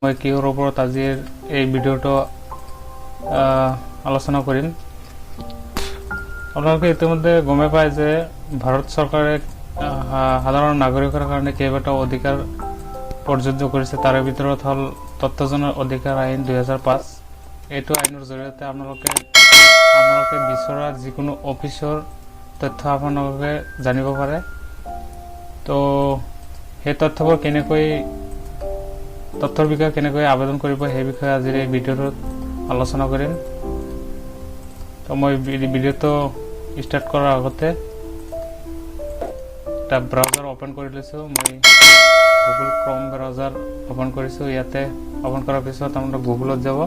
মই কিহৰ ওপৰত আজিৰ এই ভিডিঅ'টো আলোচনা কৰিম। আপোনালোকে ইতিমধ্যে গমে পায় যে ভাৰত চৰকাৰে সাধাৰণ নাগৰিকৰ কাৰণে কেইবাটাও অধিকাৰ প্ৰযোজ্য কৰিছে। তাৰে ভিতৰত হ'ল তথ্য জনাৰ অধিকাৰ আইন 2005। এইটো আইনৰ জৰিয়তে আপোনালোকে বিচৰা যিকোনো অফিচৰ তথ্য আপোনালোকে জানিব পাৰে। তো সেই তথ্যবোৰ তথ্যৰ বিষয়ে কেনেকৈ আবেদন কৰিব সেই বিষয়ে আজিৰ এই ভিডিঅ'টোত আলোচনা কৰিম। তো মই ভিডিঅ'টো ষ্টাৰ্ট কৰাৰ আগতে এটা ব্ৰাউজাৰ ওপেন কৰি লৈছোঁ। মই গুগল ক্ৰম ব্ৰাউজাৰ ওপেন কৰিছোঁ। ইয়াতে ওপেন কৰাৰ পিছত আপোনালোকে গুগলত যাব।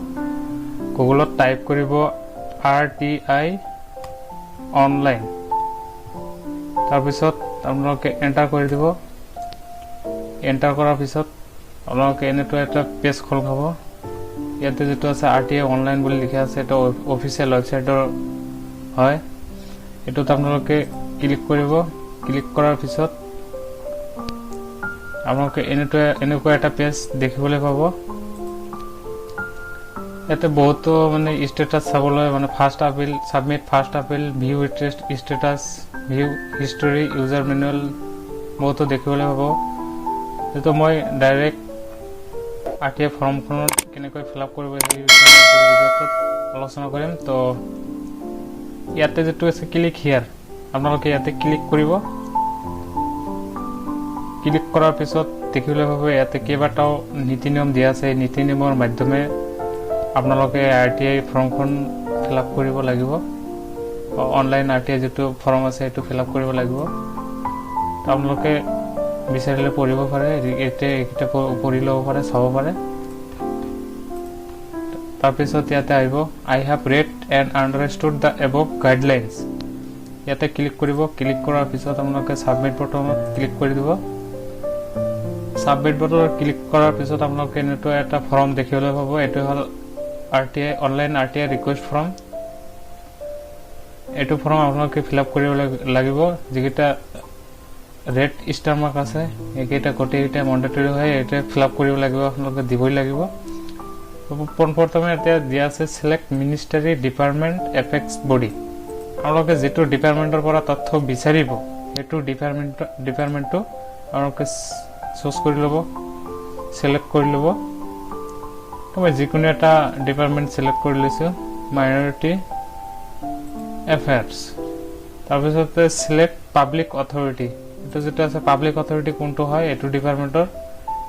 গুগলত টাইপ কৰিব RTI অনলাইন। তাৰপিছত আপোনালোকে এণ্টাৰ কৰি দিব। এণ্টাৰ কৰাৰ পিছত আপোনালোকে এনেটো এটা পেজ খোল খাব। ইয়াতে যেটো আছে RTI অনলাইন বুলি লিখা আছে, এটা অফিচিয়েল ৱেবছাইটৰ হয়। এটোত আপোনালোকে ক্লিক কৰিব। ক্লিক কৰাৰ পিছত আপোনালোকে এনেকুৱা এটা পেজ দেখিবলৈ পাব। ইয়াতে বহুতো ষ্টেটাছ চাবলৈ first appeal, submit first appeal, view status, view history, user manual বহুতো দেখিবলৈ পাব। যেটো মই ডাইৰেক্ট RTI ফৰ্মখনত কেনেকৈ ফিলআপ কৰিব সেই বিষয়ে ভিডিঅ'টোত আলোচনা কৰিম। তো ইয়াতে যেটো আছে ক্লিক হিয়াৰ, আপোনালোকে ইয়াতে ক্লিক কৰিব। ক্লিক কৰাৰ পিছত দেখিবলৈ পাব ইয়াতে কেইবাটাও নীতি নিয়ম দিয়া আছে। এই নীতি নিয়মৰ মাধ্যমে আপোনালোকে RTI ফৰ্মখন ফিলআপ কৰিব লাগিব। অনলাইন RTI যেটো ফৰ্ম আছে এইটো ফিলআপ কৰিব লাগিব। আপোনালোকে বিচাৰিলে পঢ়িব পাৰে, এইকেইটা পঢ়ি ল'ব পাৰে, চাব পাৰে। তাৰপিছত ইয়াতে আহিব I have read and understood the above guidelines। ইয়াতে ক্লিক কৰিব। ক্লিক কৰাৰ পিছত আপোনালোকে সাবমিট বটনত ক্লিক কৰি দিব। সাবমিট বটনত ক্লিক কৰাৰ পিছত আপোনালোকে এনেটো এটা ফৰ্ম দেখিবলৈ পাব। এইটো হ'ল RTI online RTI request form. এইটো ফৰ্ম আপোনালোকে ফিলআপ কৰিব লাগিব। যিকেইটা ৰেড ষ্টাৰ মাৰ্ক আছে এইকেইটা গোটেইকেইটা মণ্ডেটৰী হয়। এটা ফিলআপ কৰিব লাগিব, আপোনালোকে দিবই লাগিব। পোনপ্ৰথমে এতিয়া দিয়া আছে select ministry department apex body. আপোনালোকে যেটো ডিপাৰ্টমেণ্টৰ পৰা তথ্য বিচাৰিব সেইটো ডিপাৰ্টমেণ্টটো আপোনালোকে চুজ কৰি ল'ব, সিলেক্ট কৰি ল'ব। মই যিকোনো এটা ডিপাৰ্টমেণ্ট সিলেক্ট কৰি লৈছোঁ, মাইনৰিটি এফেয়াৰ্ছ। তাৰপিছতে সিলেক্ট পাব্লিক অথৰিটি। এইটো যেটো আছে পাব্লিক অথৰিটি কোনটো হয় এইটো ডিপাৰ্টমেণ্টৰ,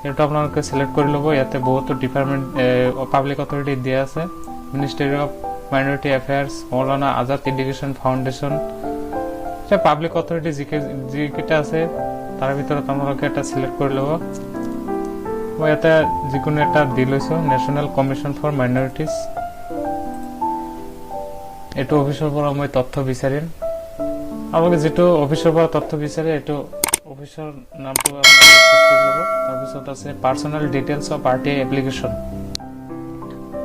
এইটো আপোনালোকে সিলেক্ট কৰি ল'ব। ইয়াতে বহুতো ডিপাৰ্টমেণ্ট পাব্লিক অথৰিটি দিয়া আছে। Ministry of minority affairs, Maulana Azad education foundation. এতিয়া পাব্লিক অথৰিটি যিকেইটা আছে তাৰ ভিতৰত আপোনালোকে এটা সিলেক্ট কৰি ল'ব। মই ইয়াতে যিকোনো এটা দি লৈছোঁ, নেশ্যনেল কমিশ্যন ফৰ মাইনৰিটিজ। এইটো অফিচৰ পৰা মই তথ্য বিচাৰিম। আপোনালোকে যেটো অফিচৰ পৰা তথ্য বিচাৰে এইটো অফিচৰ নামটো আপোনালোকে চুজ কৰি ল'ব। তাৰপিছত আছে personal details of RTI application.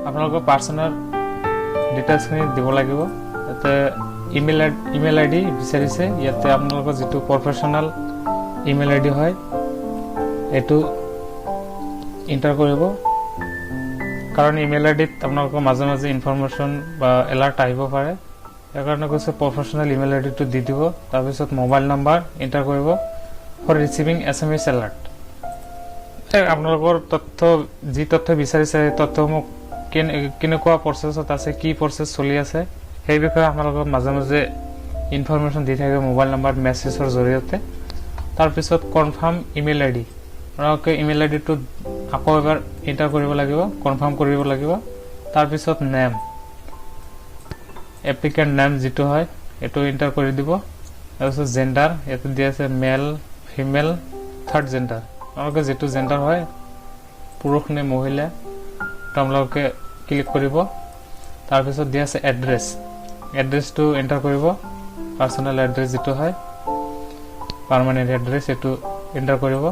আপোনালোকৰ পাৰ্চনেল ডিটেইলছখিনি দিব লাগিব। ইয়াতে ইমেইল ID বিচাৰিছে। ইয়াতে আপোনালোকৰ যেটো প্ৰফেশ্যনেল ইমেইল ID হয় এইটো এণ্টাৰ কৰিব। কাৰণ ইমেইল IDত আপোনালোকৰ মাজে মাজে ইনফৰমেশ্যন বা এলাৰ্ট আহিব পাৰে। সেইকাৰণে কৈছে প্ৰফেশ্যনেল ইমেইল IDটো দি দিব। তাৰপিছত মোবাইল নাম্বাৰ এণ্টাৰ কৰিব ফৰ ৰিচিভিং SMS এলাৰ্ট। আপোনালোকৰ যি তথ্য বিচাৰিছে সেই তথ্যসমূহ কেনেকুৱা প্ৰচেছত আছে, কি প্ৰচেছ চলি আছে সেই বিষয়ে আপোনালোকক মাজে মাজে ইনফৰমেশ্যন দি থাকিব মোবাইল নাম্বাৰ মেছেজৰ জৰিয়তে। তাৰপিছত কনফাৰ্ম ইমেইল ID, আপোনালোকে ইমেইল IDটো আকৌ এবাৰ এণ্টাৰ কৰিব লাগিব, কনফাৰ্ম কৰিব লাগিব। তাৰপিছত নেম, এপ্লিকেণ্ট নেম যিটো হয় এইটো এণ্টাৰ কৰি দিব। তাৰপিছত জেণ্ডাৰ, ইয়াতে দিয়া আছে মেল, ফিমেল, থাৰ্ড জেণ্ডাৰ। আপোনালোকে যেটো জেণ্ডাৰ হয় পুৰুষ নে মহিলা আপোনালোকে ক্লিক কৰিব। তাৰপিছত দিয়া আছে এড্ৰেছ, এড্ৰেছটো এণ্টাৰ কৰিব। পাৰ্চনেল এড্ৰেছ যেটো হয় পাৰ্মানেণ্ট এড্ৰেছ এইটো এণ্টাৰ কৰিব।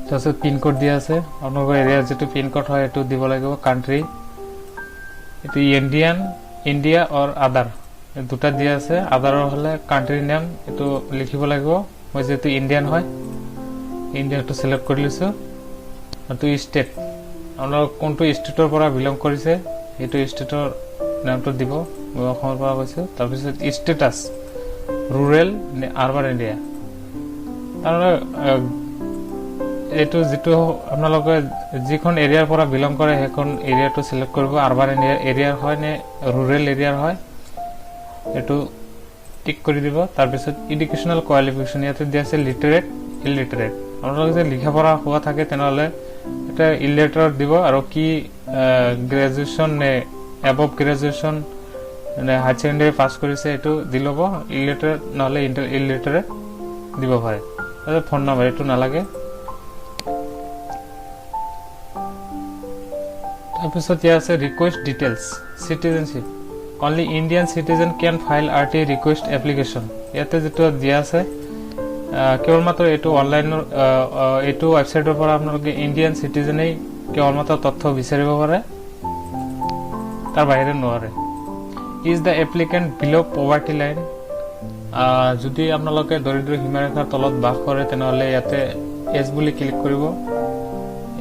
তাৰপিছত পিনক'ড দিয়া আছে, আপোনালোকৰ এৰিয়াৰ যেটো পিনক'ড হয় এইটো দিব লাগিব। কাণ্ট্ৰি এইটো ইণ্ডিয়া অৰ আদাৰ দুটা দিয়া আছে। আদাৰৰ হ'লে কাণ্ট্ৰি নেম এইটো লিখিব লাগিব। মই যেটো ইণ্ডিয়ান হয় ইণ্ডিয়াটো সিলেক্ট কৰি লৈছোঁ। আৰু ষ্টেট আপোনালোক কোনটো ষ্টেটৰ পৰা বিলং কৰিছে সেইটো ষ্টেটৰ নামটো দিব মই অসমৰ পৰা কৈছো তাৰপিছত ষ্টেটাছ ৰুৰেল নে আৰবান এৰিয়া তাৰমানে এইটো যেটো আপোনালোকে যিখন এৰিয়াৰ পৰা বিলং কৰে সেইখন এৰিয়াটো সিলেক্ট কৰিব আৰবান এৰিয়াৰ হয় নে ৰুৰেল এৰিয়াৰ হয় এটো টিক কৰি দিব তাৰপিছত এডুকেশনাল কোৱালিফিকেশন ইয়াতে দিয়া আছে লিটাৰেট ইলিটাৰেট আপোনালোকে যে লিখা পঢ়া হোৱা থাকে তেনেহলে এটা ইলিটাৰেট দিব আৰু কি গ্ৰেজুৱেচন নে এবভ গ্ৰেজুৱেচন নে হাই সেকেন্ডাৰী পাস কৰিছে এটো দিলব ইলিটাৰেট নহলে ইলিটাৰেট দিব পাৰে আৰু ফোন নম্বৰ এটো নালাগে তাৰপিছত ইয়া আছে request details citizenship only Indian citizen can file RTA request application ইয়াতে যেটো দিয়া আছে কেৱল মাত্ৰ এটো অনলাইন এটো ওয়েবসাইটৰ পৰা আপোনালোকে ইন্ডিয়ান সিটিজেনেই কেৱল মাত্ৰ তথ্য বিচাৰিব পাৰে তাৰ বাহিৰে নোৱাৰে is the applicant below poverty line যদি আপোনালোকে দৰিদ্ৰ সীমাৰেখাৰ তলত বাস কৰে তেনেহলে ইয়াতে এস বুলি ক্লিক কৰিব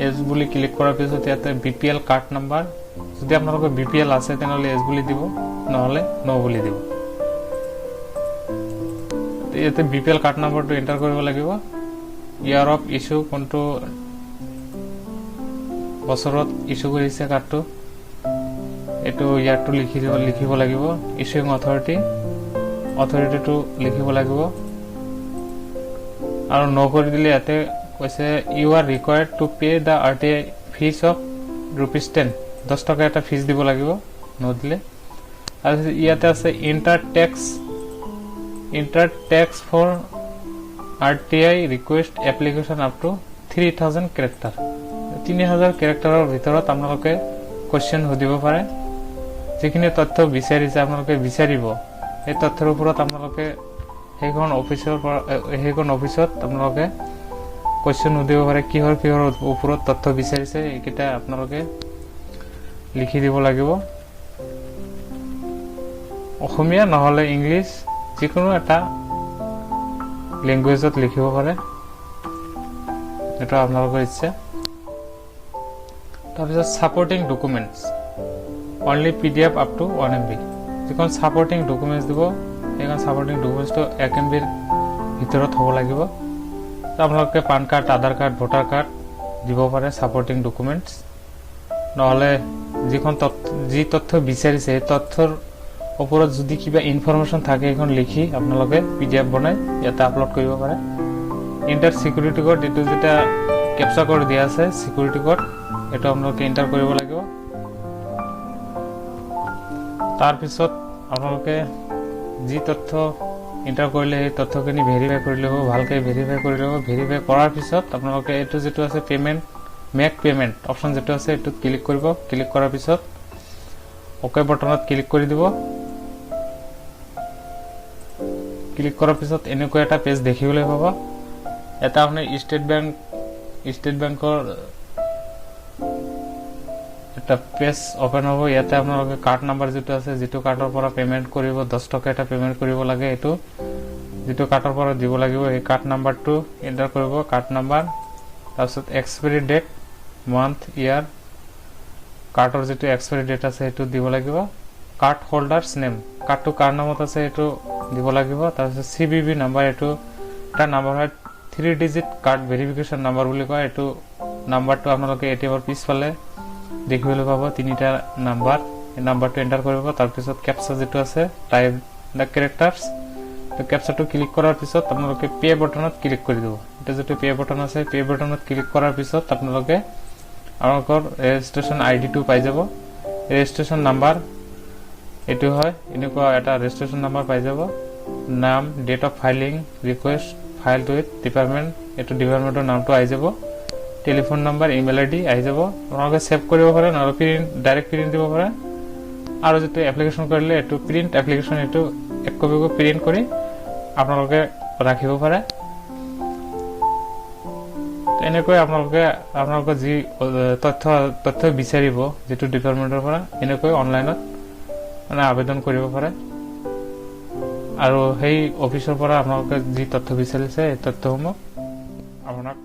এস বুলি ক্লিক কৰাৰ পিছত ইয়াতে বিপিএল কাৰ্ড নম্বৰ যদি আপোনালোকৰ বিপিএল আছে তেনেহলে এস বুলি দিব নহলে নো বুলি দিব ইয়াতে বিপিএল কাৰ্ড নম্বৰটো এন্টাৰ কৰিব লাগিব ইয়াৰ অফ ইস্যু কোনটো বছৰত ইস্যু কৰিছে কাৰ্ডটো এটো ইয়াৰটো লিখিব লাগিব ইস্যুইং অথৰিটিটো লিখিব লাগিব আৰু নো কৰি দিলে ইয়াতে কৈছে you are required to pay the RTI fees of ₹10 10 টকা এটা ফিজ দিব লাগিব নো দিলে আৰু ইয়াতে আছে enter text for RTI request application up to 3000 character 3000 ক্যাৰেক্টাৰৰ ভিতৰত আপোনালোকে কোৱেশ্চন সুধিব পাৰে যিখিনি তথ্য বিচাৰিছে আপোনালোকে বিচাৰিব এই তথ্যৰ ওপৰত আপোনালোকে সেইখন অফিচত আপোনালোকে কোৱেশ্চন সুধিব পাৰে কিহৰ ওপৰত তথ্য বিচাৰিছে এইকেইটা আপোনালোকে লিখি দিব লাগিব অসমীয়া নহলে ইংলিশ যিকোনো এটা ল্যাঙ্গুৱেজত লিখিব পাৰে এটা আপোনালোকৰ ইচ্ছা তাৰপিছত সাপোৰ্টিং documents only pdf up to 1 MB যিখন সাপোৰ্টিং ডকুমেন্টস দিব এইখন সাপোৰ্টিং ডকুমেন্টসটো 1 MB ৰ ভিতৰত হ'ব লাগিব আপোনালোকে পান কাৰ্ড আধাৰ কাৰ্ড ভোটাৰ কাৰ্ড দিব পাৰে সাপোৰ্টিং ডকুমেন্টস নহলে যিখন যি তথ্য বিচাৰিছে এই তথ্যৰ ওপৰত যদি কিবা ইনফৰমেশন থাকে এখন লিখি আপোনালোকে পিডিএফ বনাই ইয়াতে আপলোড কৰিব পাৰে ইন্টাৰ সিকিউৰিটি কোড এটো যেটা ক্যাপচা কোড দিয়া আছে সিকিউৰিটি কোড এটো আপোনালোকে এন্টাৰ কৰিব লাগিব তাৰ পিছত আপোনালোকে যি তথ্য এন্টাৰ কৰিলে এই তথ্যখিনি ভেৰিফাই কৰি লব ভালকৈ ভেৰিফাই কৰি লব ভেৰিফাই কৰাৰ পিছত আপোনালোকে এটো যেটো আছে পেমেন্ট মেক পেমেন্ট অপচন যেটো আছে এটো ক্লিক কৰিব ক্লিক কৰাৰ পিছত ওকে বাটনত ক্লিক কৰি দিব ক্লিক কৰাৰ পিছত এনেকৈ এটা পেজ দেখিবলৈ পাব এটা আপুনি ষ্টেট বেংকৰ এটা পেজ ওপেন হ'ব ইয়াতে আপোনালোকে কাৰ্ড নম্বৰ যেটো আছে যেটো কাৰ্ডৰ পৰা পেমেন্ট কৰিব 10 টকা এটা পেমেন্ট কৰিব লাগে এটো যেটো কাৰ্ডৰ পৰা দিব লাগিব এই কাৰ্ড নম্বৰটো এন্টাৰ কৰিব কাৰ্ড নম্বৰ তাৰপিছত এক্সপায়াৰি ডেট মান্থ ইয়াৰ কাৰ্ডৰ যেটো এক্সপায়াৰি ডেট আছে এটো দিব লাগিব কাৰ্ড হোল্ডাৰস নেম কাৰ্ডটো কাৰ নামত আছে এটো দিব লাগিব তাৰপিছত সিবিবি নম্বৰ এটো এটা নম্বৰ হয় 3 ডিজিট কাৰ্ড ভেৰিফিকেশন নম্বৰ বুলি কয় এটো নম্বৰটো আপোনালোকে এটিএমৰ পিছফালে দেখিবলৈ পাব তিনিটা নম্বৰ এই নম্বৰটো এন্টাৰ কৰিব তাৰ পিছত ক্যাপচা যেটো আছে টাইপ দা ক্যাৰেক্টাৰস তো ক্যাপচাটো ক্লিক কৰাৰ পিছত আপোনালোকে পে বাটনত ক্লিক কৰি দিব এটা যেটো পে বাটন আছে পে বাটনত ক্লিক কৰাৰ পিছত আপোনালোকে আপোনালোকৰ ৰেজিষ্ট্ৰেচন আইডিটো পাই যাব ৰেজিষ্ট্ৰেচন নম্বৰ এটো হয় এনেকুৱা এটা ৰেজিষ্ট্ৰেচন নম্বৰ পাই যাব নাম date of filing request filed with department এটো ডিপাৰ্টমেন্টৰ নামটো আই যাব টেলিফোন নম্বৰ ইমেইল আইডি আই যাব আপোনালোকে সেভ কৰিব পাৰে নহলে ডাইৰেক্ট প্ৰিন্ট দিব পাৰে আৰু যেটো এপ্লিকেশন কৰিলে এটো প্ৰিন্ট এপ্লিকেশন এটো এক কপিকৈ প্ৰিন্ট কৰি আপোনালোকে ৰাখিব পাৰে এনেকৈ আপোনালোকে যি তথ্য বিচাৰিব যেটো ডিপাৰ্টমেন্টৰ পৰা এনেকৈ অনলাইনত মানে আবেদন কৰিব পাৰে আৰু সেই অফিচৰ পৰা আপোনালোকে যি তথ্য বিচাৰিছে এই তথ্যসমূহ আপোনাক